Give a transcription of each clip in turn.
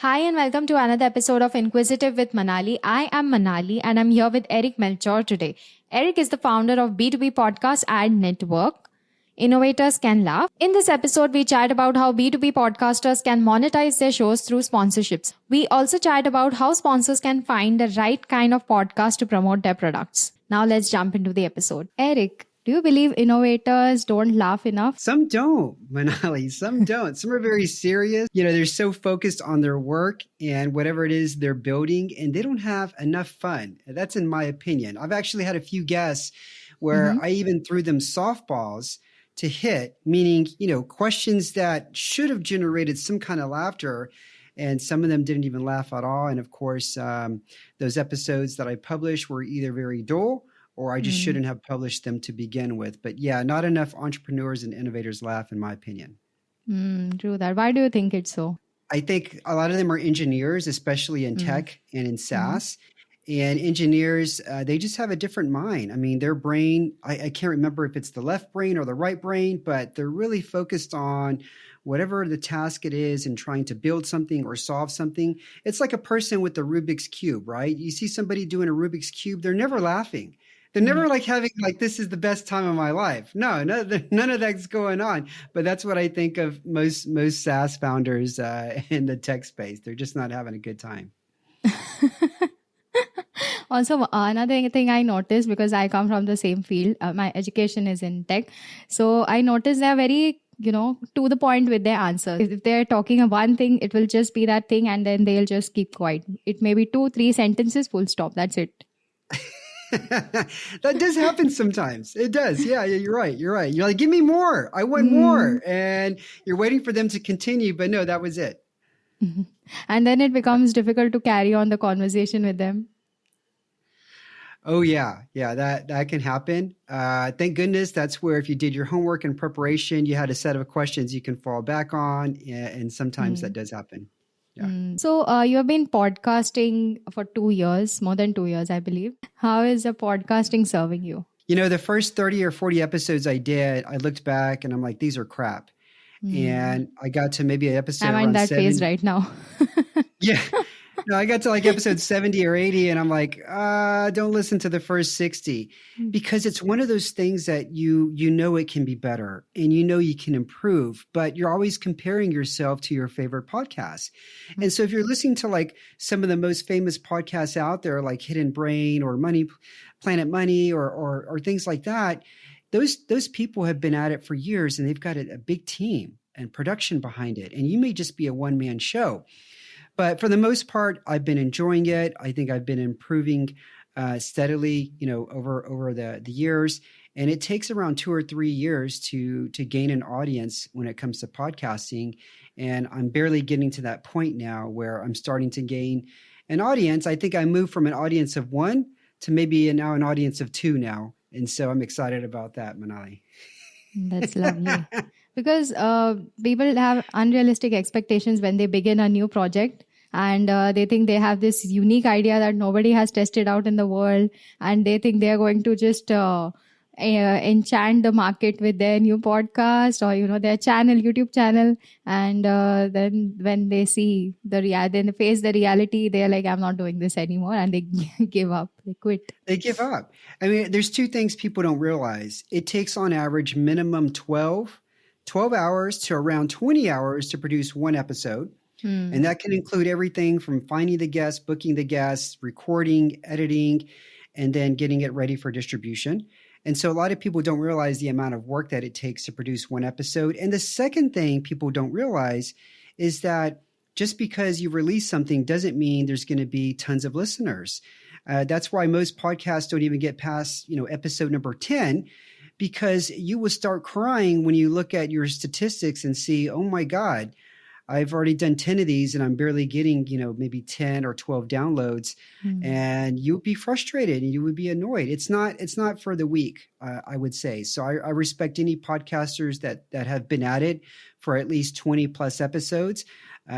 Hi and welcome to another episode of Inquisitive with Manali. I am Manali and I'm here with Eric Melchor today. Eric is the founder of B2B podcast ad network. Innovators Can Laugh. In this episode, we chat about how B2B podcasters can monetize their shows through sponsorships. We also chat about how sponsors can find the right kind of podcast to promote their products. Now let's jump into the episode. Eric, do you believe innovators don't laugh enough? Some don't, Manali. Some don't. Some are very serious. They're so focused on their work and whatever it is they're building, and they don't have enough fun. That's in my opinion. I've actually had a few guests where I even threw them softballs to hit, meaning, questions that should have generated some kind of laughter. And some of them didn't even laugh at all. And of course, those episodes that I published were either very dull or I just shouldn't have published them to begin with. But yeah, not enough entrepreneurs and innovators laugh, in my opinion. True that. Why do you think it's so? I think a lot of them are engineers, especially in tech and in SaaS. And engineers, they just have a different mind. I mean, their brain, I can't remember if it's the left brain or the right brain, but they're really focused on whatever the task it is and trying to build something or solve something. It's like a person with the Rubik's Cube, right? You see somebody doing a Rubik's Cube, they're never laughing. They're never having this is the best time of my life. No, none of that's going on. But that's what I think of most SaaS founders in the tech space. They're just not having a good time. Also, another thing I noticed, because I come from the same field, my education is in tech. So I noticed they're very, to the point with their answers. If they're talking of one thing, it will just be that thing and then they'll just keep quiet. It may be 2-3 sentences, full stop. That's it. That does happen sometimes. It does. Yeah, you're right. You're like, give me more. I want more. And you're waiting for them to continue. But no, that was it. And then it becomes difficult to carry on the conversation with them. Oh, yeah. Yeah, that can happen. Thank goodness that's where if you did your homework and preparation, you had a set of questions you can fall back on. And sometimes that does happen. Yeah. So you have been podcasting for 2 years, more than 2 years, I believe. How is the podcasting serving you? The first 30 or 40 episodes I did, I looked back and I'm like, these are crap. And I got to maybe an episode I'm in that phase right now. Yeah. No, I got to episode 70 or 80 and I'm like, don't listen to the first 60 because it's one of those things that you know it can be better and you can improve, but you're always comparing yourself to your favorite podcasts. And so if you're listening to some of the most famous podcasts out there, like Hidden Brain or Planet Money or things like that, those people have been at it for years and they've got a big team and production behind it. And you may just be a one-man show. But for the most part, I've been enjoying it. I think I've been improving steadily, over the years. And it takes around 2 or 3 years to gain an audience when it comes to podcasting. And I'm barely getting to that point now where I'm starting to gain an audience. I think I moved from an audience of 1 to maybe now an audience of 2 now. And so I'm excited about that, Manali. That's lovely. Because people have unrealistic expectations when they begin a new project and they think they have this unique idea that nobody has tested out in the world and they think they are going to just enchant the market with their new podcast or, their YouTube channel. And then when they see then they face the reality, they're like, I'm not doing this anymore. And they give up, they quit. They give up. I mean, there's 2 things people don't realize. It takes on average minimum 12 hours to around 20 hours to produce one episode. And that can include everything from finding the guests, booking the guests, recording, editing, and then getting it ready for distribution. And so a lot of people don't realize the amount of work that it takes to produce one episode. And the second thing people don't realize is that just because you release something doesn't mean there's going to be tons of listeners. That's why most podcasts don't even get past, episode number 10. Because you will start crying when you look at your statistics and see, oh my God, I've already done 10 of these and I'm barely getting, maybe 10 or 12 downloads. And you would be frustrated and you would be annoyed. It's not for the weak, I would say. So I respect any podcasters that have been at it for at least 20 plus episodes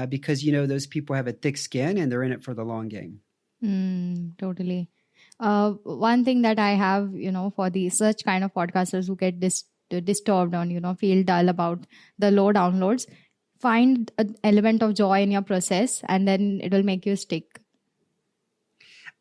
because, those people have a thick skin and they're in it for the long game. Totally. One thing that I have, for the such kind of podcasters who get disturbed on, feel dull about the low downloads, find an element of joy in your process, and then it will make you stick.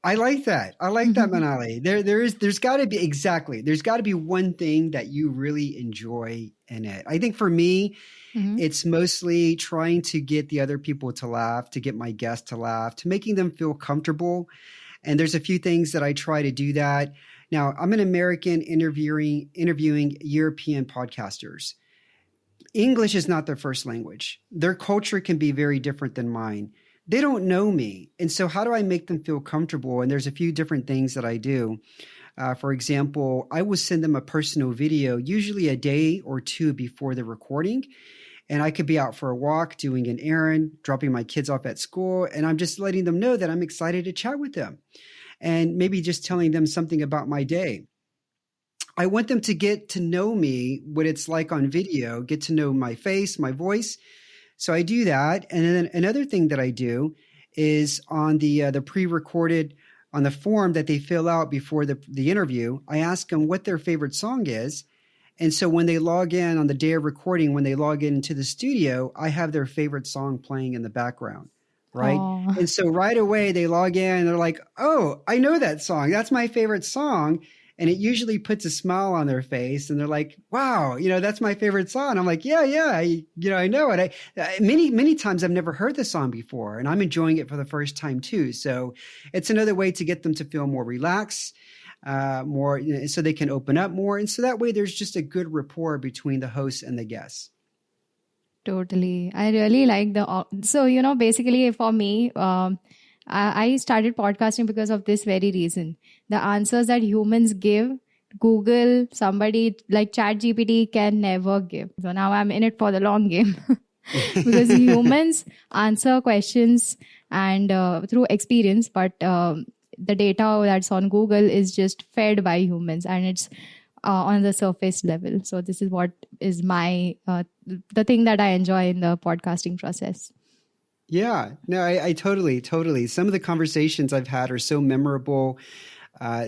I like that. I like that, Manali. There's got to be exactly. There's got to be one thing that you really enjoy in it. I think for me, it's mostly trying to get the other people to laugh, to get my guests to laugh, to making them feel comfortable. And there's a few things that I try to do that. Now, I'm an American interviewing European podcasters. English is not their first language. Their culture can be very different than mine. They don't know me. And so how do I make them feel comfortable? And there's a few different things that I do. For example, I will send them a personal video, usually a day or two before the recording. And I could be out for a walk, doing an errand, dropping my kids off at school. And I'm just letting them know that I'm excited to chat with them. And maybe just telling them something about my day. I want them to get to know me, what it's like on video, get to know my face, my voice. So I do that. And then another thing that I do is on the pre-recorded, on the form that they fill out before the interview, I ask them what their favorite song is. And so when they log in on the day of recording, when they log into the studio, I have their favorite song playing in the background, right? Aww. And so right away they log in and they're like, oh, I know that song. That's my favorite song. And it usually puts a smile on their face and they're like, wow, that's my favorite song. I'm like, yeah, I know it. Many times I've never heard the song before and I'm enjoying it for the first time too. So it's another way to get them to feel more relaxed, more so they can open up more. And so that way there's just a good rapport between the host and the guests. Totally. I really like so, basically for me, I started podcasting because of this very reason. The answers that humans give, Google, somebody like ChatGPT can never give. So now I'm in it for the long game because humans answer questions and through experience, but the data that's on Google is just fed by humans and it's on the surface level. So this is what is my the thing that I enjoy in the podcasting process. Yeah, no, I totally. Some of the conversations I've had are so memorable.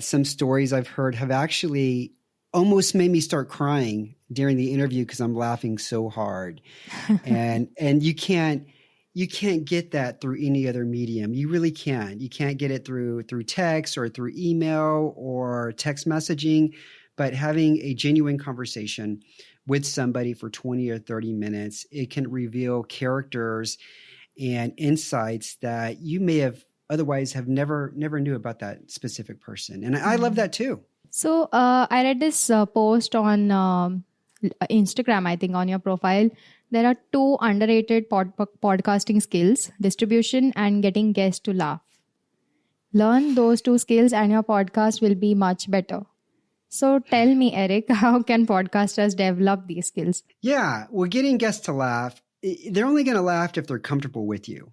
Some stories I've heard have actually almost made me start crying during the interview because I'm laughing so hard. And you can't get that through any other medium. You really can't. You can't get it through text or through email or text messaging. But having a genuine conversation with somebody for 20 or 30 minutes, it can reveal characters and insights that you may have otherwise have never knew about that specific person. And I love that too. So I read this post on Instagram, I think on your profile. There are two underrated podcasting skills, distribution and getting guests to laugh. Learn those two skills and your podcast will be much better. So tell me, Eric, how can podcasters develop these skills? Yeah, well, getting guests to laugh, they're only going to laugh if they're comfortable with you,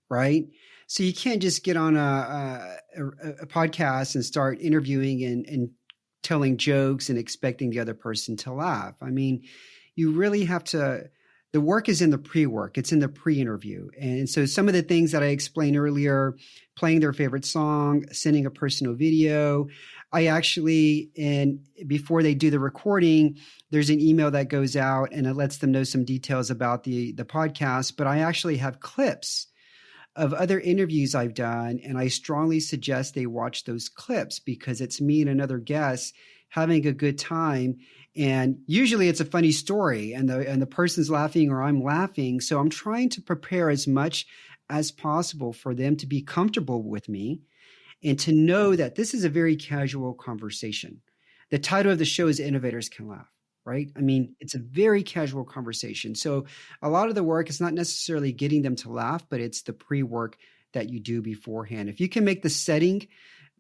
right? So you can't just get on a podcast and start interviewing and telling jokes and expecting the other person to laugh. I mean, you really have to, the work is in the pre-work. It's in the pre-interview. And so some of the things that I explained earlier, playing their favorite song, sending a personal video, I actually, before they do the recording, there's an email that goes out and it lets them know some details about the podcast, but I actually have clips of other interviews I've done. And I strongly suggest they watch those clips because it's me and another guest having a good time. And usually it's a funny story and the person's laughing or I'm laughing. So I'm trying to prepare as much as possible for them to be comfortable with me and to know that this is a very casual conversation. The title of the show is Innovators Can Laugh, right? I mean, it's a very casual conversation. So a lot of the work is not necessarily getting them to laugh, but it's the pre-work that you do beforehand. If you can make the setting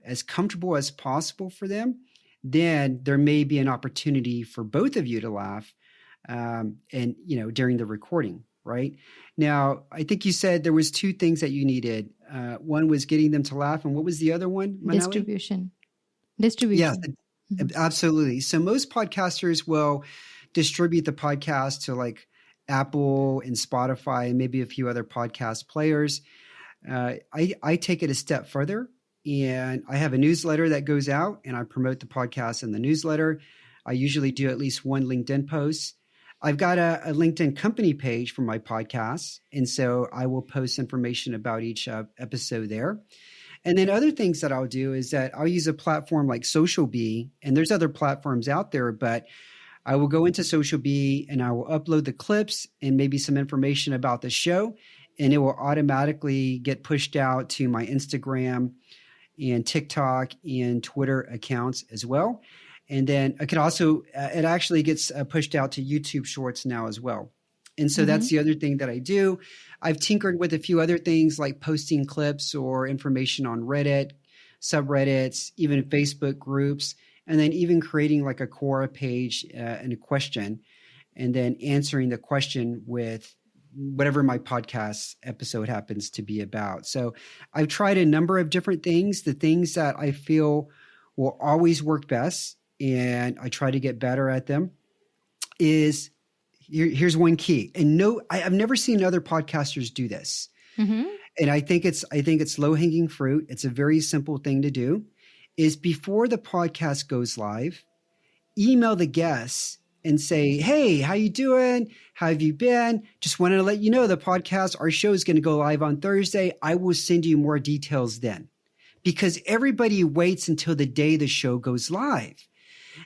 as comfortable as possible for them, then there may be an opportunity for both of you to laugh during the recording, right? Now, I think you said there was two things that you needed. One was getting them to laugh. And what was the other one, Manali? Distribution. Yeah, absolutely. So most podcasters will distribute the podcast to like Apple and Spotify and maybe a few other podcast players. I take it a step further. And I have a newsletter that goes out and I promote the podcast in the newsletter. I usually do at least one LinkedIn post. I've got a LinkedIn company page for my podcast. And so I will post information about each episode there. And then other things that I'll do is that I'll use a platform like Social Bee, and there's other platforms out there, but I will go into Social Bee and I will upload the clips and maybe some information about the show, and it will automatically get pushed out to my Instagram and TikTok and Twitter accounts as well. And then I could also, it actually gets pushed out to YouTube Shorts now as well. And so that's the other thing that I do. I've tinkered with a few other things like posting clips or information on Reddit, subreddits, even Facebook groups, and then even creating like a Quora page and a question, and then answering the question with whatever my podcast episode happens to be about. So I've tried a number of different things. The things that I feel will always work best, and I try to get better at them, is here's one key. And no, I've never seen other podcasters do this. And I think it's low-hanging fruit. It's a very simple thing to do, is before the podcast goes live, email the guests and say, hey, how you doing? How have you been? Just wanted to let you know the podcast, our show is going to go live on Thursday. I will send you more details then. Because everybody waits until the day the show goes live.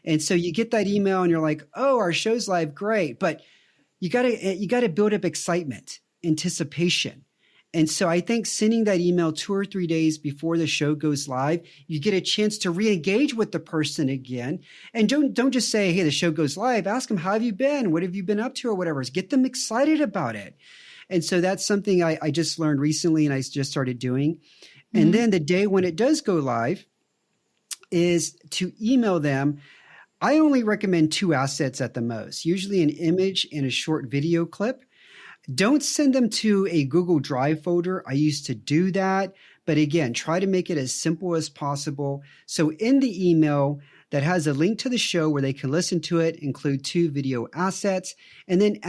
And so you get that email and you're like, oh, our show's live, great. But you gotta build up excitement, anticipation. And so I think sending that email 2 or 3 days before the show goes live, you get a chance to re-engage with the person again. And don't just say, hey, the show goes live. Ask them, how have you been? What have you been up to or whatever? Get them excited about it. And so that's something I just learned recently and I just started doing. And then the day when it does go live is to email them. I only recommend 2 assets at the most, usually an image and a short video clip. Don't send them to a Google Drive folder. I used to do that. But again, try to make it as simple as possible. So in the email that has a link to the show where they can listen to it, include 2 video assets, and then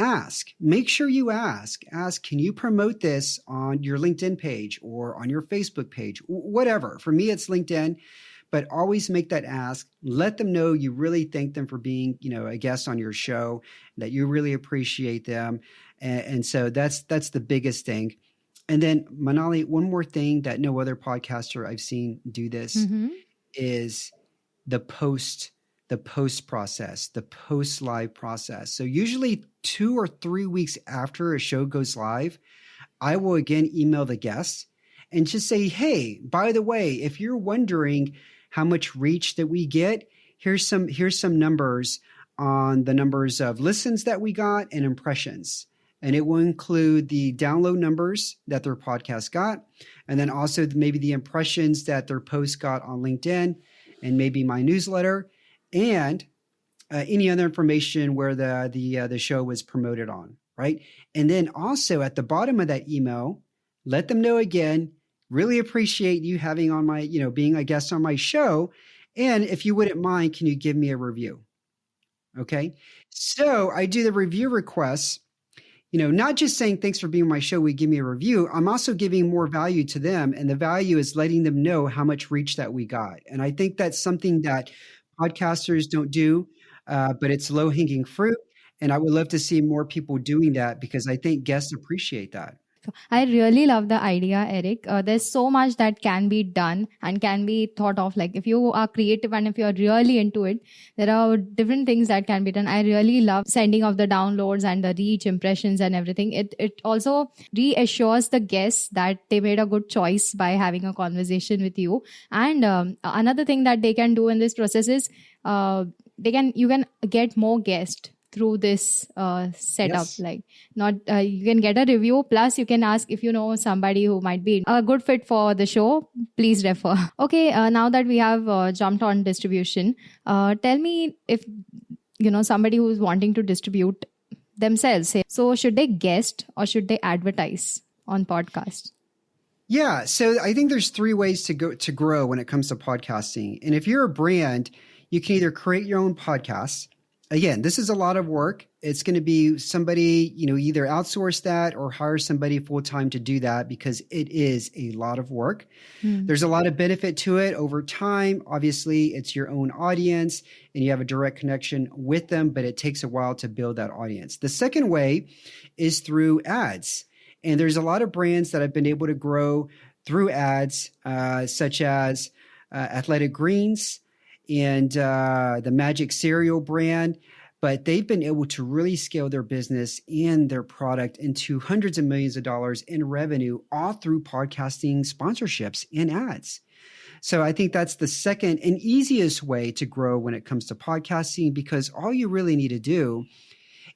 make sure you ask, can you promote this on your LinkedIn page or on your Facebook page, whatever. For me, it's LinkedIn. But always make that ask. Let them know you really thank them for being, a guest on your show, that you really appreciate them. And so that's the biggest thing. And then Manali, one more thing that no other podcaster I've seen do this is the post process, the post live process. So usually 2 or 3 weeks after a show goes live, I will again email the guests and just say, hey, by the way, if you're wondering how much reach that we get, here's some numbers on the numbers of listens that we got and impressions. And it will include the download numbers that their podcast got, and then also maybe the impressions that their post got on LinkedIn, and maybe my newsletter, and any other information where the show was promoted on, right? And then also at the bottom of that email, let them know again, really appreciate you having on my, being a guest on my show. And if you wouldn't mind, can you give me a review? Okay. So I do the review requests, not just saying, thanks for being on my show, we give me a review. I'm also giving more value to them. And the value is letting them know how much reach that we got. And I think that's something that podcasters don't do, but it's low hanging fruit. And I would love to see more people doing that because I think guests appreciate that. I really love the idea, Eric. There's so much that can be done and can be thought of. Like if you are creative and if you're really into it, there are different things that can be done. I really love sending of the downloads and the reach, impressions and everything. It also reassures the guests that they made a good choice by having a conversation with you. And another thing that they can do in this process is you can get more guests through this setup. Yes. Like not you can get a review, plus you can ask if you know somebody who might be a good fit for the show, please refer. Okay, now that we have jumped on distribution, tell me if somebody who's wanting to distribute themselves, so should they guest or should they advertise on podcast? Yeah, so I think there's 3 ways to grow when it comes to podcasting. And if you're a brand, you can either create your own podcast. Again, this is a lot of work. it's going to be somebody, either outsource that or hire somebody full-time to do that, because it is a lot of work. There's a lot of benefit to it over time. Obviously, it's your own audience and you have a direct connection with them, but it takes a while to build that audience. The second way is through ads. And there's a lot of brands that have been able to grow through ads, such as Athletic Greens and the Magic Cereal brand. But they've been able to really scale their business and their product into hundreds of millions of dollars in revenue, all through podcasting sponsorships and ads. So I think that's the second and easiest way to grow when it comes to podcasting, because all you really need to do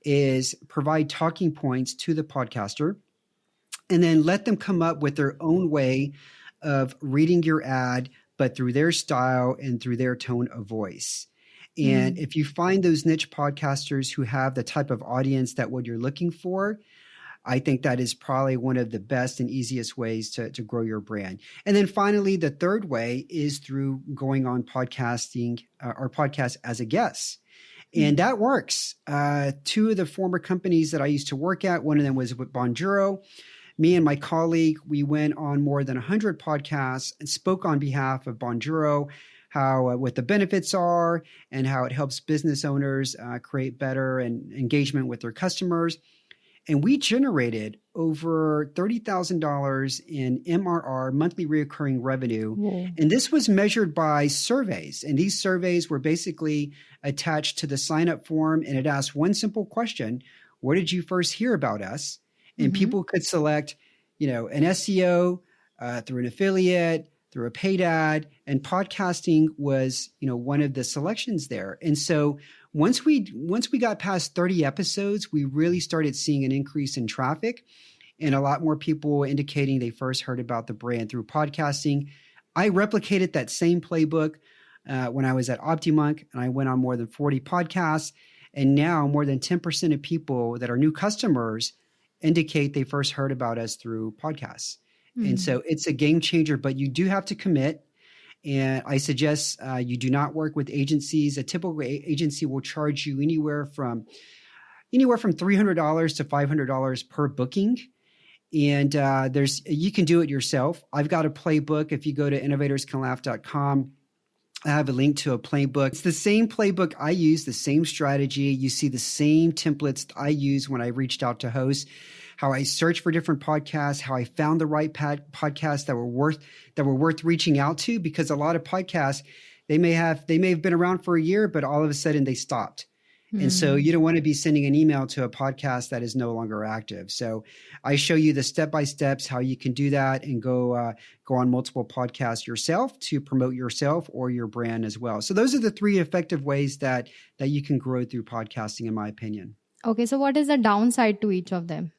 is provide talking points to the podcaster and then let them come up with their own way of reading your ad, but through their style and through their tone of voice. And if you find those niche podcasters who have the type of audience that what you're looking for, I think that is probably one of the best and easiest ways to grow your brand. And then finally, the third way is through going on podcasting or podcast as a guest. And that works. Two of the former companies that I used to work at, one of them was with Bonjoro. Me and my colleague, we went on more than 100 podcasts and spoke on behalf of Bonjoro, how what the benefits are and how it helps business owners create better and engagement with their customers. And we generated over $30,000 in MRR, monthly recurring revenue. Whoa. And this was measured by surveys. And these surveys were basically attached to the sign-up form. And it asked one simple question: where did you first hear about us? And people could select, an SEO through an affiliate, through a paid ad, and podcasting was, one of the selections there. And so once we got past 30 episodes, we really started seeing an increase in traffic and a lot more people indicating they first heard about the brand through podcasting. I replicated that same playbook when I was at OptiMonk, and I went on more than 40 podcasts. And now more than 10% of people that are new customers indicate they first heard about us through podcasts. And so it's a game changer, but you do have to commit. And I suggest you do not work with agencies. A typical agency will charge you anywhere from $300 to $500 per booking. And you can do it yourself. I've got a playbook. If you go to innovatorscanlaugh.com, I have a link to a playbook. It's the same playbook I use, the same strategy. You see the same templates I use when I reached out to hosts, how I searched for different podcasts, how I found the right podcasts that were worth reaching out to, because a lot of podcasts, they may have been around for a year, but all of a sudden they stopped. And so you don't want to be sending an email to a podcast that is no longer active. So I show you the step-by-steps how you can do that and go on multiple podcasts yourself to promote yourself or your brand as well. So those are the three effective ways that you can grow through podcasting, in my opinion. Okay, so what is the downside to each of them?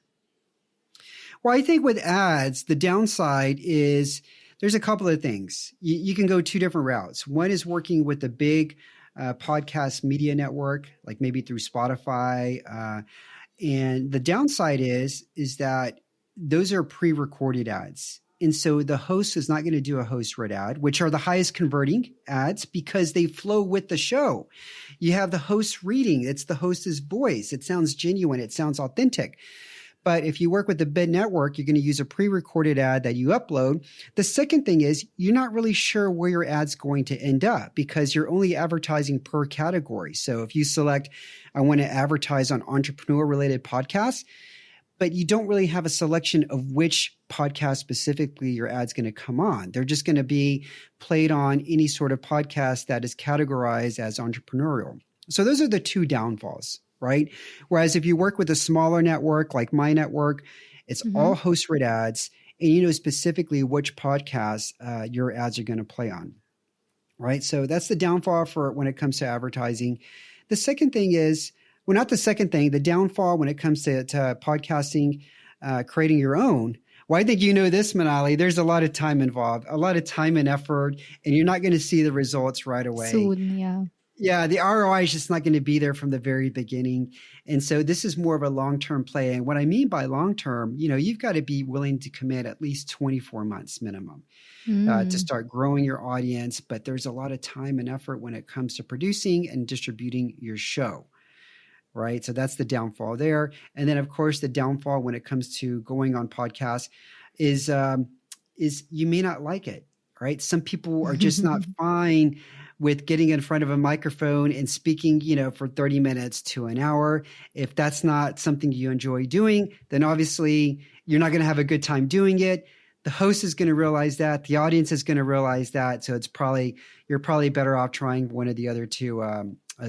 Well, I think with ads, the downside is there's a couple of things. You can go two different routes. One is working with a big podcast media network, like maybe through Spotify. And the downside is that those are pre-recorded ads. And so the host is not going to do a host read ad, which are the highest converting ads because they flow with the show. You have the host reading. It's the host's voice. It sounds genuine. It sounds authentic. But if you work with the big network, you're going to use a pre-recorded ad that you upload. The second thing is you're not really sure where your ad's going to end up because you're only advertising per category. So if you select, I want to advertise on entrepreneur-related podcasts, but you don't really have a selection of which podcast specifically your ad's going to come on. They're just going to be played on any sort of podcast that is categorized as entrepreneurial. So those are the two downfalls. Right? Whereas if you work with a smaller network like my network, it's all host read ads and you know specifically which podcasts your ads are going to play on. Right? So that's the downfall for when it comes to advertising. The second thing is, well, not the second thing, the downfall when it comes to podcasting, creating your own. Well, I think you know this, Manali. There's a lot of time involved, a lot of time and effort, and you're not going to see the results right away. Soon, yeah. Yeah, the ROI is just not going to be there from the very beginning. And so this is more of a long-term play. And what I mean by long-term, you've got to be willing to commit at least 24 months minimum to start growing your audience. But there's a lot of time and effort when it comes to producing and distributing your show, right? So that's the downfall there. And then, of course, the downfall when it comes to going on podcasts is you may not like it, right? Some people are just not fine with getting in front of a microphone and speaking, for 30 minutes to an hour. If that's not something you enjoy doing, then obviously you're not going to have a good time doing it. The host is going to realize that. The audience is going to realize that. So you're probably better off trying one of the other two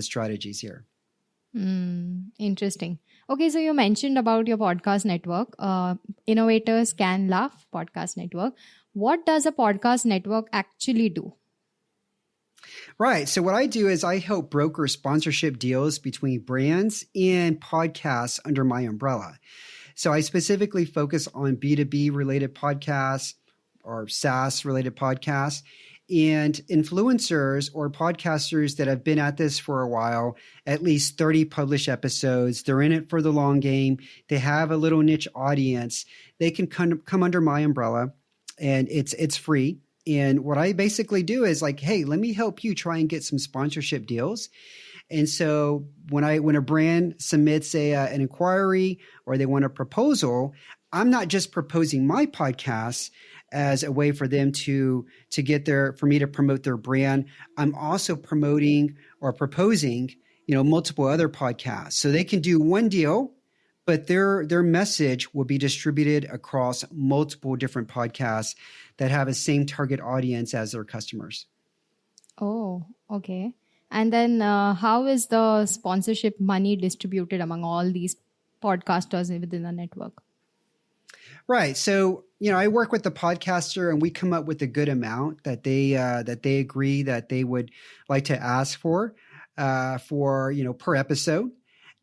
strategies here. Interesting. Okay, so you mentioned about your podcast network, Innovators Can Laugh podcast network. What does a podcast network actually do? Right. So what I do is I help broker sponsorship deals between brands and podcasts under my umbrella. So I specifically focus on B2B related podcasts or SaaS related podcasts, and influencers or podcasters that have been at this for a while, at least 30 published episodes. They're in it for the long game. They have a little niche audience. They can come under my umbrella, and it's free. And what I basically do is like, hey, let me help you try and get some sponsorship deals. And so when a brand submits an inquiry or they want a proposal, I'm not just proposing my podcast as a way for them for me to promote their brand. I'm also promoting or proposing, multiple other podcasts. So they can do one deal, but their message will be distributed across multiple different podcasts that have the same target audience as their customers. Oh, okay. And then how is the sponsorship money distributed among all these podcasters within the network? Right. So, I work with the podcaster and we come up with a good amount that they agree that they would like to ask for per episode.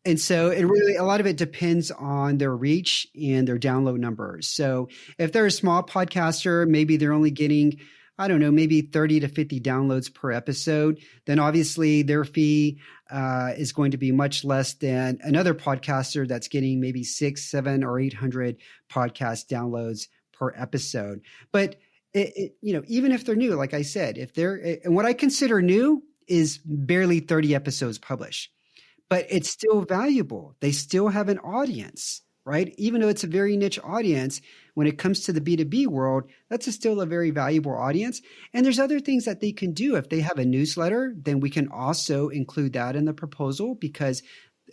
And so a lot of it depends on their reach and their download numbers. So if they're a small podcaster, maybe they're only getting, I don't know, maybe 30 to 50 downloads per episode, then obviously their fee is going to be much less than another podcaster that's getting maybe 600, 700, or 800 podcast downloads per episode. But even if they're new, like I said, and what I consider new is barely 30 episodes published. But it's still valuable. They still have an audience, right? Even though it's a very niche audience, when it comes to the B2B world, that's still a very valuable audience. And there's other things that they can do. If they have a newsletter, then we can also include that in the proposal because,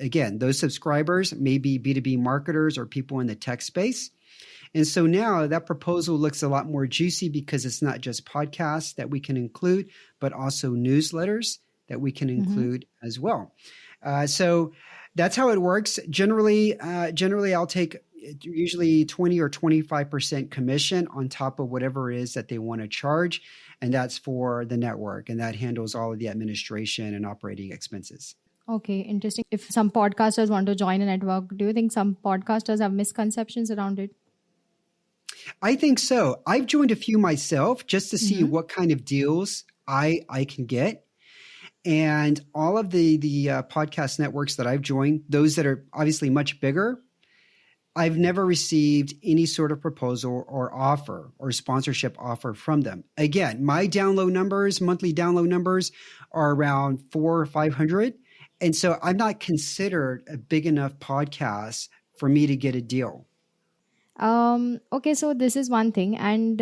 again, those subscribers may be B2B marketers or people in the tech space. And so now that proposal looks a lot more juicy because it's not just podcasts that we can include, but also newsletters that we can include as well. So that's how it works. Generally, I'll take usually 20 or 25% commission on top of whatever it is that they want to charge. And that's for the network. And that handles all of the administration and operating expenses. Okay, interesting. If some podcasters want to join a network, do you think some podcasters have misconceptions around it? I think so. I've joined a few myself just to see what kind of deals I can get. And all of the podcast networks that I've joined, those that are obviously much bigger, I've never received any sort of proposal or offer or sponsorship offer from them. Again, my monthly download numbers are around 400 or 500. And so I'm not considered a big enough podcast for me to get a deal. Okay, so this is one thing. And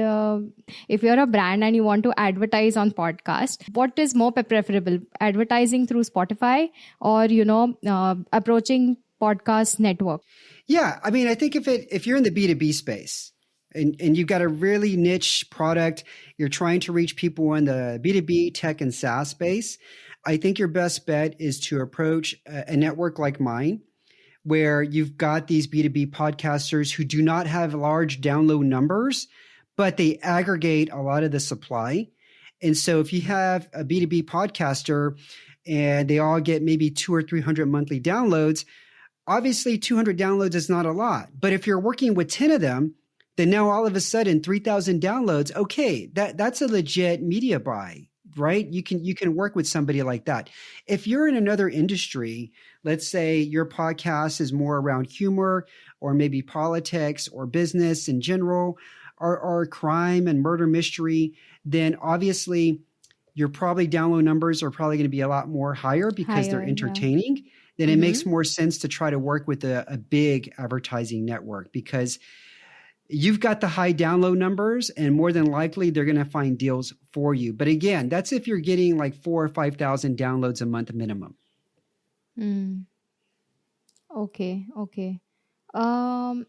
if you're a brand and you want to advertise on podcast, what is more preferable, advertising through Spotify or, approaching podcast network? Yeah. I mean, I think if you're in the B2B space and you've got a really niche product, you're trying to reach people in the B2B tech and SaaS space, I think your best bet is to approach a network like mine, where you've got these B2B podcasters who do not have large download numbers, but they aggregate a lot of the supply. And so if you have a B2B podcaster and they all get maybe 200 or 300 monthly downloads, obviously 200 downloads is not a lot. But if you're working with 10 of them, then now all of a sudden 3,000 downloads, okay, that's a legit media buy. Right? You can work with somebody like that. If you're in another industry, let's say your podcast is more around humor or maybe politics or business in general or crime and murder mystery, then obviously your probably download numbers are probably going to be a lot more higher because they're entertaining. then it Mm-hmm. makes more sense to try to work with a big advertising network, because you've got the high download numbers and more than likely they're going to find deals for you. But again, that's if you're getting like 4 or 5,000 downloads a month minimum. Mm. Okay. Okay. Um.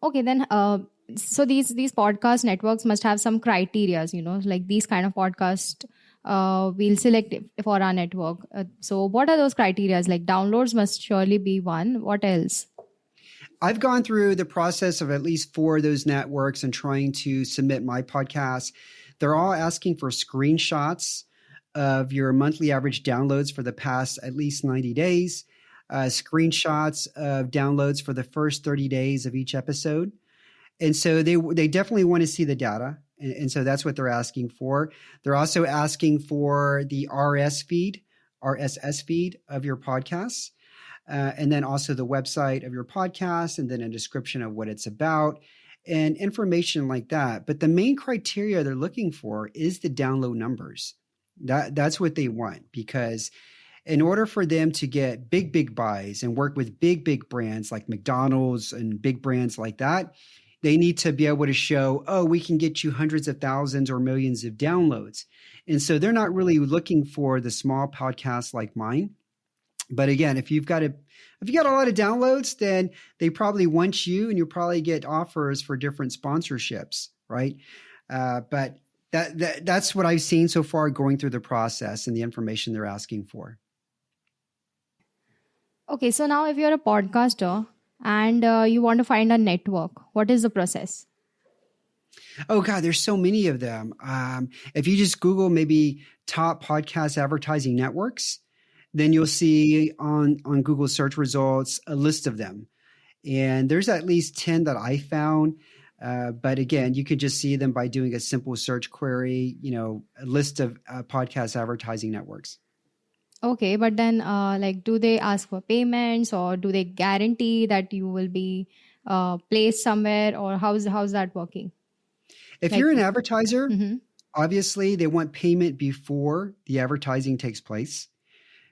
Okay. Then. So these podcast networks must have some criterias. Like these kind of podcast. We'll select it for our network. So what are those criterias? Like downloads must surely be one. What else? I've gone through the process of at least 4 of those networks and trying to submit my podcast. They're all asking for screenshots of your monthly average downloads for the past at least 90 days, screenshots of downloads for the first 30 days of each episode. And so they definitely want to see the data. And so that's what they're asking for. They're also asking for the RSS feed of your podcasts. And then also the website of your podcast, and then a description of what it's about and information like that. But the main criteria they're looking for is the download numbers. That's what they want, because in order for them to get big buys and work with big brands like McDonald's and big brands like that, they need to be able to show, oh, we can get you hundreds of thousands or millions of downloads. And so they're not really looking for the small podcasts like mine. But again, if you got a lot of downloads, then they probably want you, and you'll probably get offers for different sponsorships, right? But that's what I've seen so far going through the process and the information they're asking for. Okay, so now if you're a podcaster and you want to find a network, what is the process? Oh God, there's so many of them. If you just Google maybe top podcast advertising networks, then you'll see on Google search results a list of them. And there's at least 10 that I found. But again, you could just see them by doing a simple search query, a list of podcast advertising networks. Okay, but then do they ask for payments, or do they guarantee that you will be placed somewhere, or how's that working? If you're an advertiser, obviously they want payment before the advertising takes place.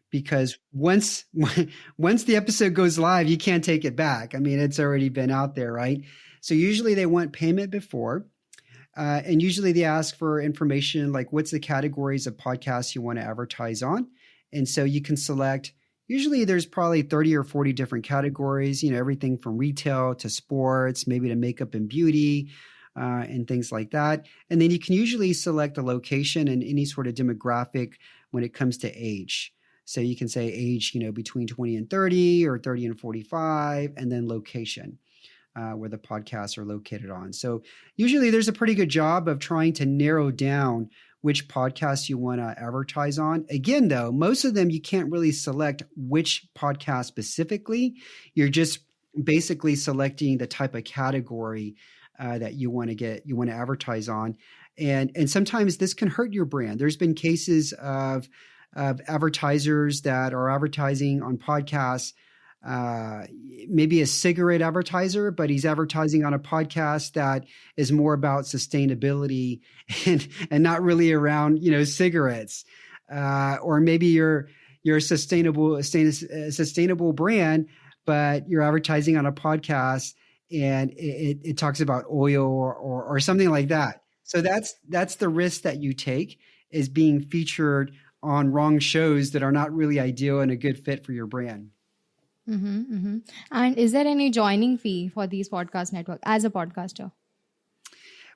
Because once the episode goes live, you can't take it back. I mean, it's already been out there, right? So usually they want payment before, and usually they ask for information like what's the categories of podcasts you want to advertise on. And so you can select, usually there's probably 30 or 40 different categories, everything from retail to sports, maybe to makeup and beauty, and things like that. And then you can usually select a location and any sort of demographic when it comes to age. So you can say age, between 20 and 30 or 30 and 45, and then location where the podcasts are located on. So usually there's a pretty good job of trying to narrow down which podcasts you want to advertise on. Again, though, most of them you can't really select which podcast specifically. You're just basically selecting the type of category that you want to advertise on. And sometimes this can hurt your brand. There's been cases of advertisers that are advertising on podcasts, maybe a cigarette advertiser, but he's advertising on a podcast that is more about sustainability and not really around, cigarettes. Or maybe you're a sustainable brand, but you're advertising on a podcast and it talks about oil or something like that. So that's the risk that you take, is being featured on wrong shows that are not really ideal and a good fit for your brand. And is there any joining fee for these podcast networks as a podcaster?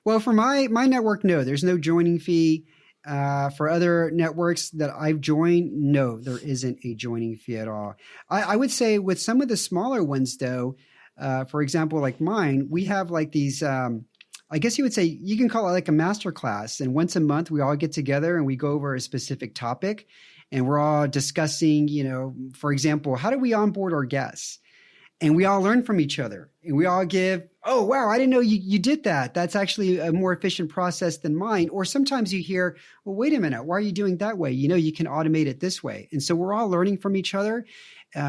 Well, for my network, no, there's no joining fee. For other networks that I've joined, no, there isn't a joining fee at all. I would say with some of the smaller ones, though, for example, like mine, we have like these, I guess you would say, you can call it like a master class. And once a month, we all get together and we go over a specific topic. And we're all discussing, for example, how do we onboard our guests? And we all learn from each other. And we all give, oh, wow, I didn't know you did that. That's actually a more efficient process than mine. Or sometimes you hear, well, wait a minute, why are you doing that way? You can automate it this way. And so we're all learning from each other.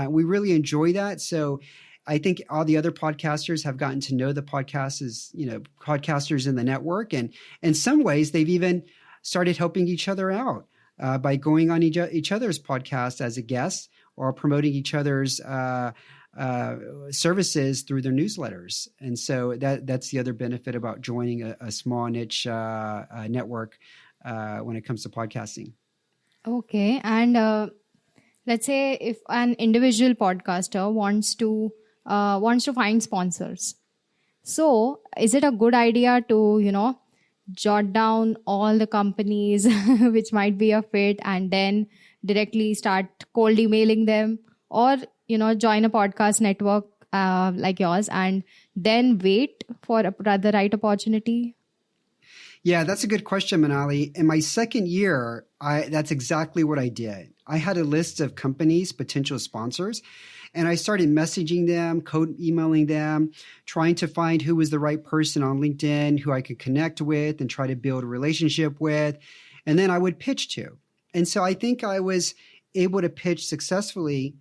We really enjoy that. So I think all the other podcasters have gotten to know the podcasters in the network. And in some ways, they've even started helping each other out by going on each other's podcast as a guest, or promoting each other's services through their newsletters. And so that's the other benefit about joining a small niche network when it comes to podcasting. Okay. And let's say if an individual podcaster wants to find sponsors. So is it a good idea to, jot down all the companies which might be a fit and then directly start cold emailing them, or, join a podcast network like yours and then wait for the right opportunity? Yeah, that's a good question, Manali. In my second year, that's exactly what I did. I had a list of companies, potential sponsors, and I started messaging them, cold emailing them, trying to find who was the right person on LinkedIn who I could connect with and try to build a relationship with. And then I would pitch to. And so I think I was able to pitch successfully.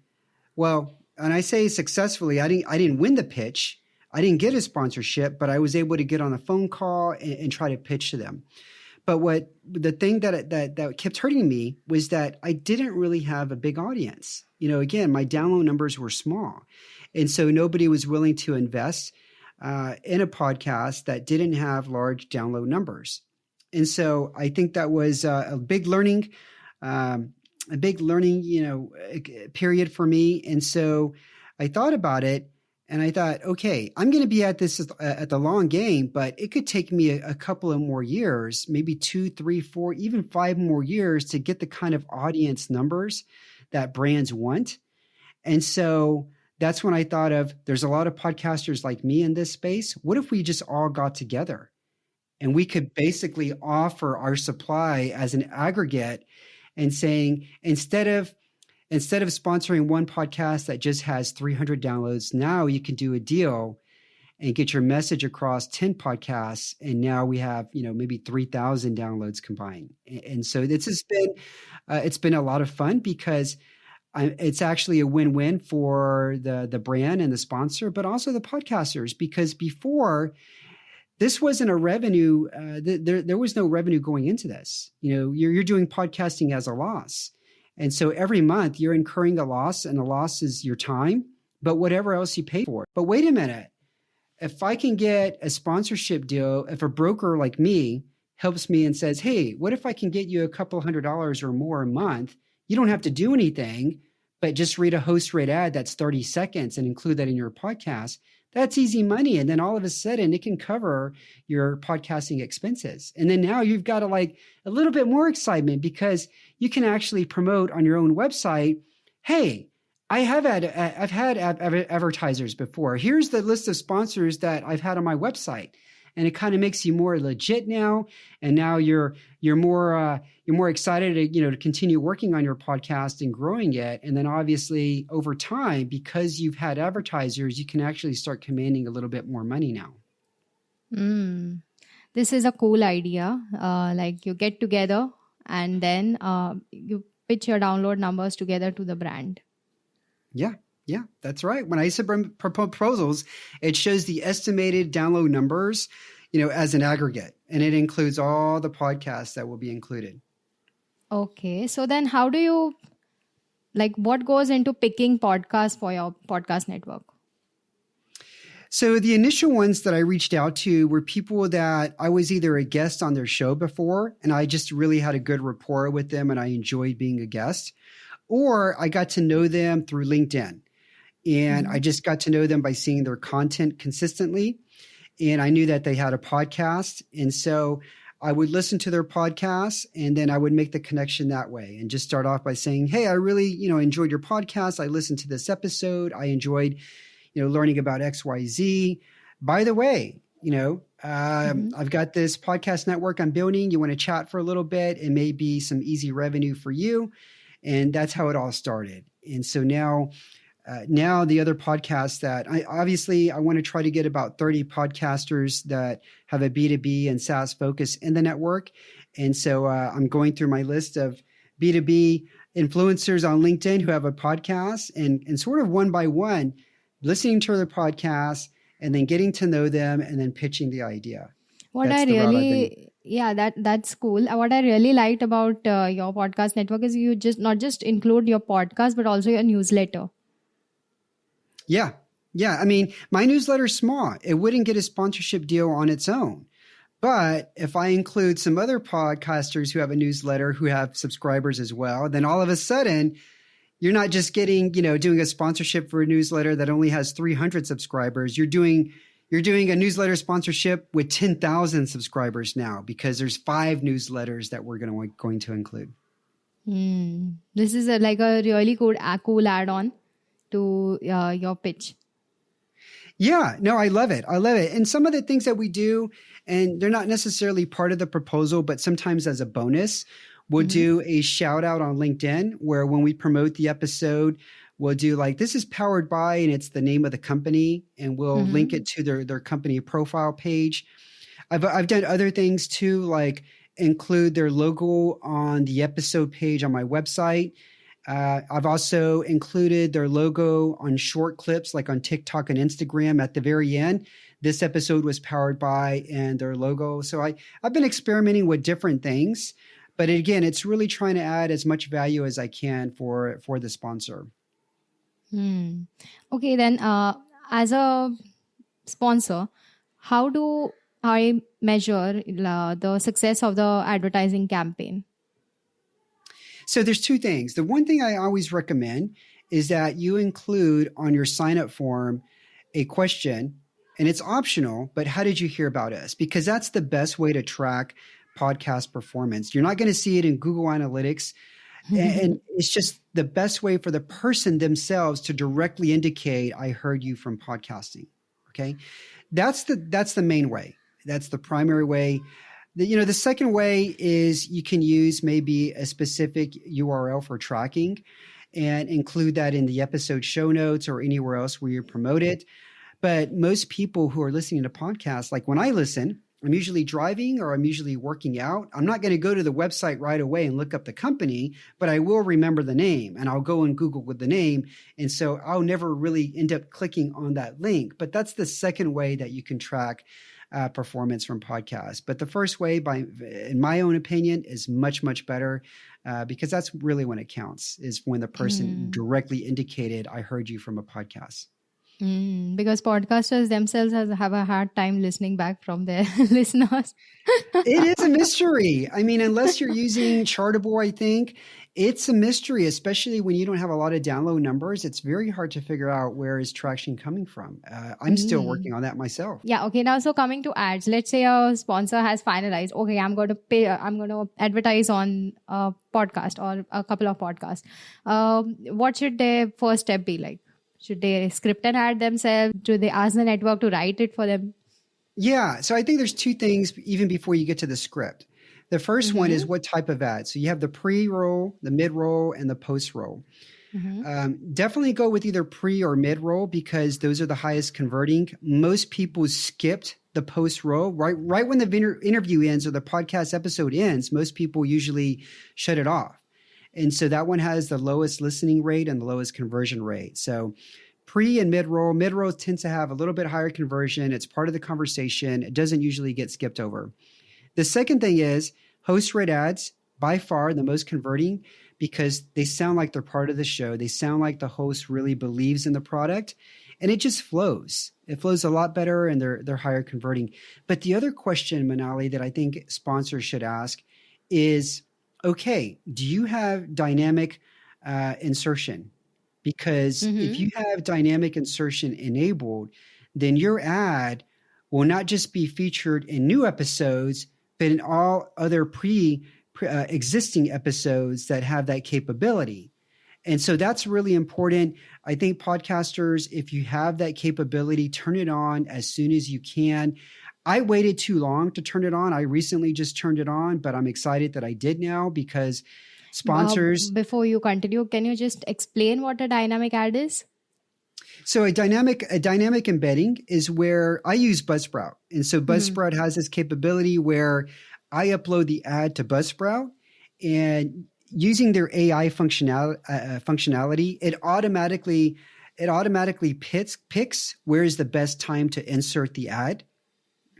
Well, and I say successfully, I didn't win the pitch. I didn't get a sponsorship, but I was able to get on a phone call and try to pitch to them. But the thing that kept hurting me was that I didn't really have a big audience. Again, my download numbers were small. And so nobody was willing to invest in a podcast that didn't have large download numbers. And so I think that was a big learning period for me. And so I thought about it. And I thought, okay, I'm going to be at this at the long game, but it could take me a couple of more years, maybe 2, 3, 4, even 5 more years to get the kind of audience numbers that brands want. And so that's when I thought of, there's a lot of podcasters like me in this space. What if we just all got together and we could basically offer our supply as an aggregate and saying, instead of sponsoring one podcast that just has 300 downloads, now you can do a deal and get your message across 10 podcasts. And now we have, maybe 3,000 downloads combined. And so it's been a lot of fun because it's actually a win-win for the brand and the sponsor, but also the podcasters, because before this wasn't a revenue, there was no revenue going into this. You're doing podcasting as a loss. And so every month you're incurring a loss, and the loss is your time, but whatever else you pay for. But wait a minute. If I can get a sponsorship deal, if a broker like me helps me and says, hey, what if I can get you a couple $100 or more a month? You don't have to do anything, but just read a host rate ad that's 30 seconds and include that in your podcast. That's easy money. And then all of a sudden it can cover your podcasting expenses. And then now you've got a little bit more excitement because you can actually promote on your own website. Hey, I've had advertisers before. Here's the list of sponsors that I've had on my website. And it kind of makes you more legit now. And now you're more excited to continue working on your podcast and growing it. And then obviously over time, because you've had advertisers, you can actually start commanding a little bit more money now. This is a cool idea. You get together and then you pitch your download numbers together to the brand. Yeah, that's right. When I submit proposals, it shows the estimated download numbers, as an aggregate, and it includes all the podcasts that will be included. Okay. So then how do you, what goes into picking podcasts for your podcast network? So the initial ones that I reached out to were people that I was either a guest on their show before, and I just really had a good rapport with them and I enjoyed being a guest, or I got to know them through LinkedIn. And I just got to know them by seeing their content consistently. And I knew that they had a podcast. And so I would listen to their podcast and then I would make the connection that way and just start off by saying, hey, I really, enjoyed your podcast. I listened to this episode. I enjoyed, learning about XYZ. By the way, I've got this podcast network I'm building. You want to chat for a little bit? It may be some easy revenue for you. And that's how it all started. And so now the other podcasts that I want to try to get about 30 podcasters that have a B2B and SaaS focus in the network. And so I'm going through my list of B2B influencers on LinkedIn who have a podcast and sort of one by one, listening to their podcasts and then getting to know them and then pitching the idea. What I That's the route I've been. really, yeah, that's cool. What I really liked about your podcast network is you just not just include your podcast, but also your newsletter. Yeah. Yeah. I mean, my newsletter's small. It wouldn't get a sponsorship deal on its own. But if I include some other podcasters who have a newsletter who have subscribers as well, then all of a sudden you're not just getting, doing a sponsorship for a newsletter that only has 300 subscribers. You're doing a newsletter sponsorship with 10,000 subscribers now because there's 5 newsletters that we're going to include. This is like a really cool add-on to your pitch. Yeah, no, I love it. I love it. And some of the things that we do, and they're not necessarily part of the proposal, but sometimes as a bonus, we'll do a shout out on LinkedIn where when we promote the episode, we'll do like, this is powered by, and it's the name of the company, and we'll link it to their company profile page. I've done other things too, like include their logo on the episode page on my website. I've also included their logo on short clips like on TikTok and Instagram at the very end. This episode was powered by and their logo. So I've been experimenting with different things. But again, it's really trying to add as much value as I can for the sponsor. Okay, then as a sponsor, how do I measure the success of the advertising campaign? So there's 2 things. The one thing I always recommend is that you include on your sign up form a question, and it's optional, but how did you hear about us? Because that's the best way to track podcast performance. You're not going to see it in Google Analytics. And it's just the best way for the person themselves to directly indicate, I heard you from podcasting. Okay. That's the main way. That's the primary way. The second way is you can use maybe a specific URL for tracking and include that in the episode show notes or anywhere else where you promote it. But most people who are listening to podcasts, like when I listen, I'm usually driving or I'm usually working out. I'm not going to go to the website right away and look up the company, but I will remember the name and I'll go and Google with the name. And so I'll never really end up clicking on that link. But that's the second way that you can track performance from podcasts. But the first way, in my own opinion, is much, much better because that's really when it counts, is when the person directly indicated, I heard you from a podcast. Because podcasters themselves have a hard time listening back from their listeners. It is a mystery. I mean, unless you're using Chartable, I think it's a mystery, especially when you don't have a lot of download numbers. It's very hard to figure out where is traction coming from. I'm still working on that myself. Yeah. Okay. Now, so coming to ads, let's say a sponsor has finalized, okay, I'm going to advertise on a podcast or a couple of podcasts. What should their first step be like? Should they script an ad themselves? Do they ask the network to write it for them? Yeah. So I think there's 2 things even before you get to the script. The first one is what type of ad. So you have the pre-roll, the mid-roll, and the post-roll. Definitely go with either pre or mid-roll because those are the highest converting. Most people skipped the post-roll. Right when the interview ends or the podcast episode ends, most people usually shut it off. And so that one has the lowest listening rate and the lowest conversion rate. So pre and mid-roll tends to have a little bit higher conversion. It's part of the conversation. It doesn't usually get skipped over. The second thing is host-read ads, by far the most converting because they sound like they're part of the show. They sound like the host really believes in the product and it just flows. It flows a lot better and they're higher converting. But the other question, Manali, that I think sponsors should ask is, okay, do you have dynamic insertion? Because if you have dynamic insertion enabled, then your ad will not just be featured in new episodes, but in all other existing episodes that have that capability. And so that's really important. I think podcasters, if you have that capability, turn it on as soon as you can. I waited too long to turn it on. I recently just turned it on, but I'm excited that I did now because sponsors. Before you continue, can you just explain what a dynamic ad is? So a dynamic embedding is where I use Buzzsprout. And so Buzzsprout has this capability where I upload the ad to Buzzsprout and using their AI functionality, it automatically picks where is the best time to insert the ad.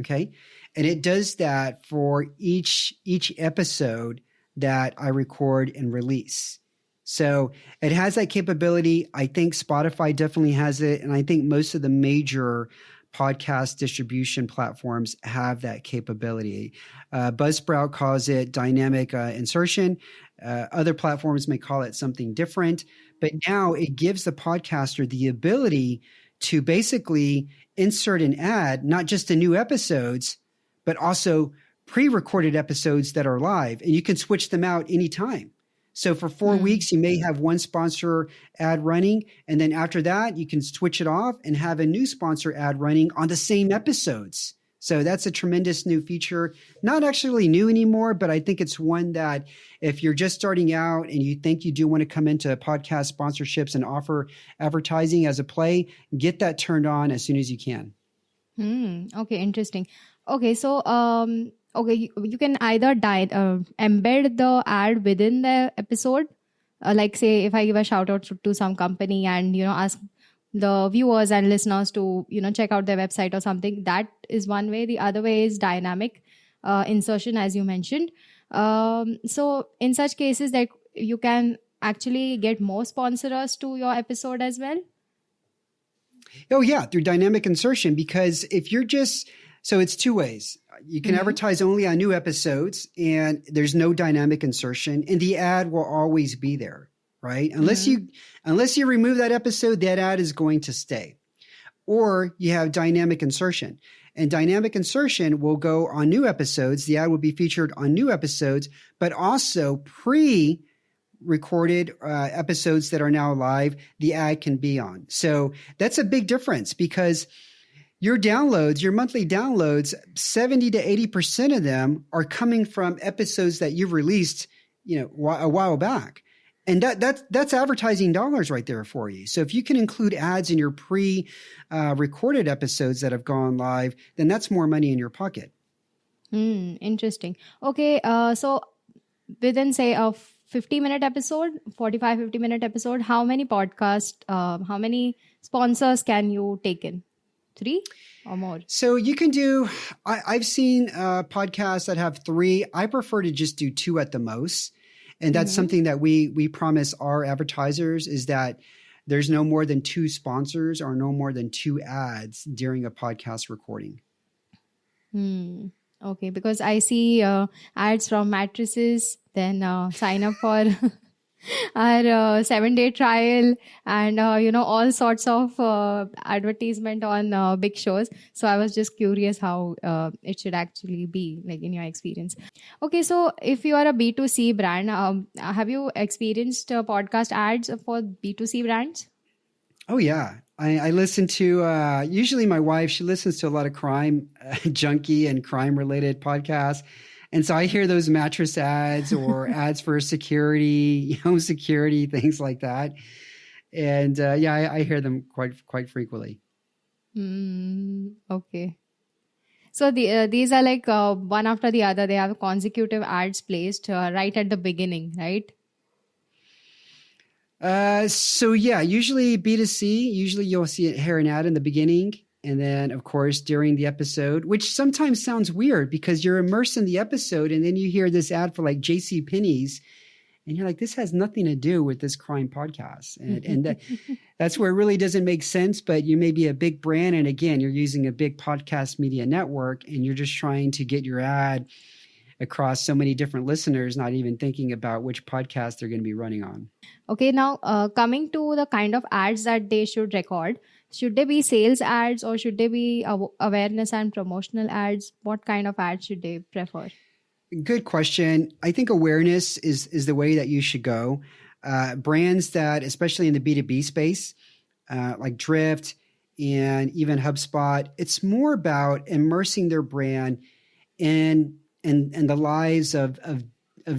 Okay. And it does that for each episode that I record and release. So it has that capability. I think Spotify definitely has it. And I think most of the major podcast distribution platforms have that capability. Buzzsprout calls it dynamic insertion. Other platforms may call it something different. But now it gives the podcaster the ability to basically insert an ad, not just in new episodes, but also pre-recorded episodes that are live. And you can switch them out anytime. So for 4 weeks, you may have one sponsor ad running. And then after that, you can switch it off and have a new sponsor ad running on the same episodes. So that's a tremendous new feature. Not actually new anymore, but I think it's one that if you're just starting out and you think you do want to come into podcast sponsorships and offer advertising as a play, get that turned on as soon as you can. Okay, interesting. Okay, so okay, you can either embed the ad within the episode. Like say, if I give a shout out to some company and ask the viewers and listeners to check out their website or something, that is one way. The other way is dynamic insertion, as you mentioned. So in such cases, that you can actually get more sponsors to your episode as well. Oh yeah, through dynamic insertion, because if you're just so it's two ways. You can advertise only on new episodes and there's no dynamic insertion and the ad will always be there, right? Unless you remove that episode, that ad is going to stay. Or you have dynamic insertion. And dynamic insertion will go on new episodes. The ad will be featured on new episodes, but also pre-recorded episodes that are now live, the ad can be on. So that's a big difference because your downloads, your monthly downloads, 70 to 80% of them are coming from episodes that you've released, a while back. And that's advertising dollars right there for you. So if you can include ads in your pre-recorded episodes that have gone live, then that's more money in your pocket. Interesting. Okay, so within say a 50-minute episode, 50-minute episode, how many sponsors can you take in? 3 or more? So you can do, I've seen podcasts that have 3. I prefer to just do 2 at the most. And that's something that we promise our advertisers is that there's no more than 2 sponsors or no more than 2 ads during a podcast recording. Okay, because I see ads from mattresses, then sign up for our 7-day trial and all sorts of advertisement on big shows. So I was just curious how it should actually be, like in your experience. Okay, so if you are a B2C brand, have you experienced podcast ads for B2C brands? Oh yeah, I listen to usually my wife. She listens to a lot of crime junkie and crime related podcasts. And so I hear those mattress ads or ads for security, home security, things like that. And I hear them quite frequently. Okay. So these are like one after the other. They have consecutive ads placed right at the beginning, right? Usually B2C, usually you'll hear an ad in the beginning. And then, of course, during the episode, which sometimes sounds weird because you're immersed in the episode and then you hear this ad for like JCPenney's and you're like, this has nothing to do with this crime podcast. And that's where it really doesn't make sense. But you may be a big brand. And again, you're using a big podcast media network and you're just trying to get your ad across so many different listeners, not even thinking about which podcast they're going to be running on. Okay, now coming to the kind of ads that they should record. Should they be sales ads or should they be awareness and promotional ads? What kind of ads should they prefer? Good question. I think awareness is the way that you should go. Brands that, especially in the B2B space, like Drift and even HubSpot, it's more about immersing their brand in the lives of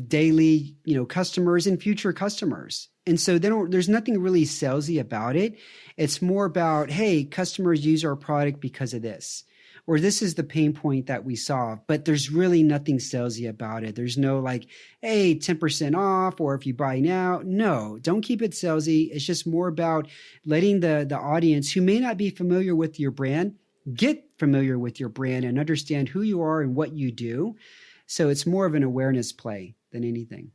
daily, customers and future customers. And so there's nothing really salesy about it. It's more about, hey, customers use our product because of this, or this is the pain point that we solve, but there's really nothing salesy about it. There's no like, hey, 10% off, or if you buy now. No, don't keep it salesy. It's just more about letting the audience who may not be familiar with your brand get familiar with your brand and understand who you are and what you do. So it's more of an awareness play than anything.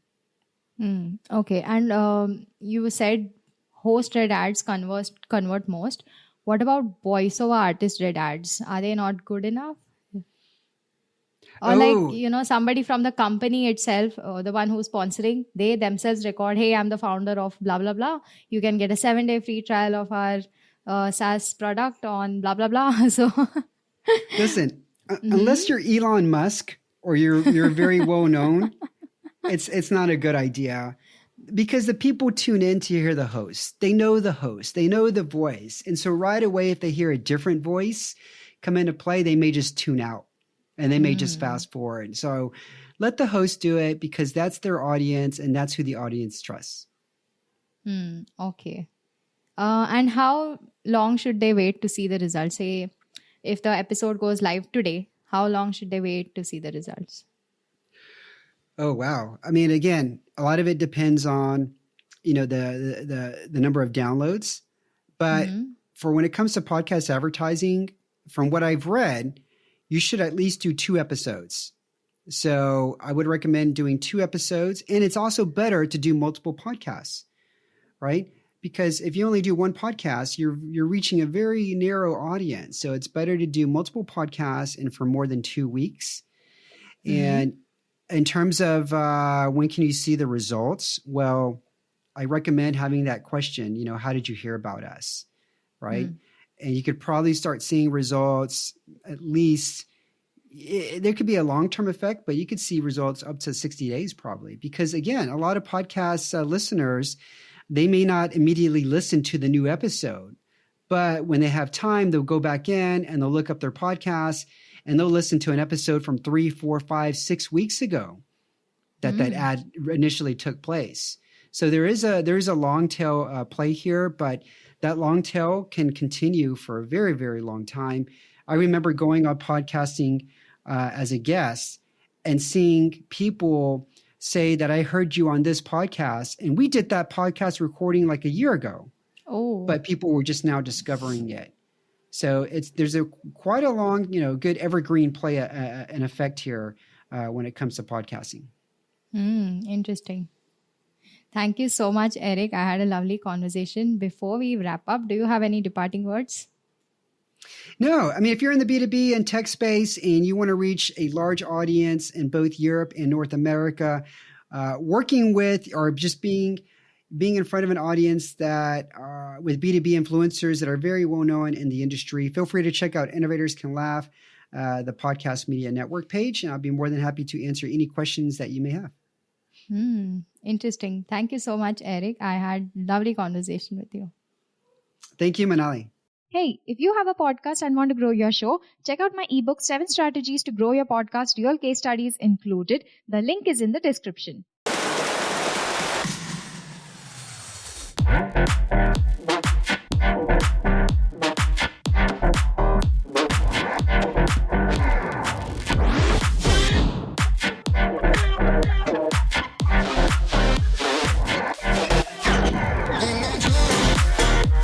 Okay. And you said host-read ads convert most. What about voiceover artist-read ads? Are they not good enough? Or like, Oh, somebody from the company itself, the one who's sponsoring, they themselves record, hey, I'm the founder of blah, blah, blah. You can get a 7-day free trial of our SaaS product on blah, blah, blah. So, listen, mhm. unless you're Elon Musk or you're very well known, it's not a good idea because the people tune in to hear the host. They know the host, they know the voice. And so right away, if they hear a different voice come into play, they may just tune out and they may just Hmm. fast forward. So let the host do it because that's their audience and that's who the audience trusts. Okay. And how long should they wait to see the results? Say, if the episode goes live today, how long should they wait to see the results? Oh wow! I mean, again, a lot of it depends on the number of downloads, but Hmm. for when it comes to podcast advertising, from what I've read, you should at least do 2 episodes. So I would recommend doing 2 episodes, and it's also better to do multiple podcasts, right? Because if you only do one podcast, you're reaching a very narrow audience. So it's better to do multiple podcasts and for more than 2 weeks. Hmm. And in terms of when can you see the results? Well, I recommend having that question, how did you hear about us? Right. Hmm. And you could probably start seeing results at least. There could be a long-term effect, but you could see results up to 60 days probably. Because again, a lot of podcast listeners, they may not immediately listen to the new episode, but when they have time, they'll go back in and they'll look up their podcast and they'll listen to an episode from 3, 4, 5, 6 weeks ago that Hmm. ad initially took place. So there is a long tail play here, but that long tail can continue for a very, very long time. I remember going on podcasting as a guest and seeing people say that I heard you on this podcast, and we did that podcast recording like a year ago, Oh. but people were just now discovering it. So there's a quite a long, good evergreen play an effect here when it comes to podcasting. Interesting. Thank you so much, Eric. I had a lovely conversation. Before we wrap up, do you have any departing words? No, I mean, if you're in the B2B and tech space and you want to reach a large audience in both Europe and North America, working with or just being in front of an audience that with B2B influencers that are very well known in the industry, feel free to check out Innovators Can Laugh, the podcast media network page, and I'll be more than happy to answer any questions that you may have. Interesting. Thank you so much, Eric. I had lovely conversation with you. Thank you, Manali. Hey, if you have a podcast and want to grow your show, check out my ebook 7 Strategies to Grow Your Podcast, real case studies included. The link is in the description.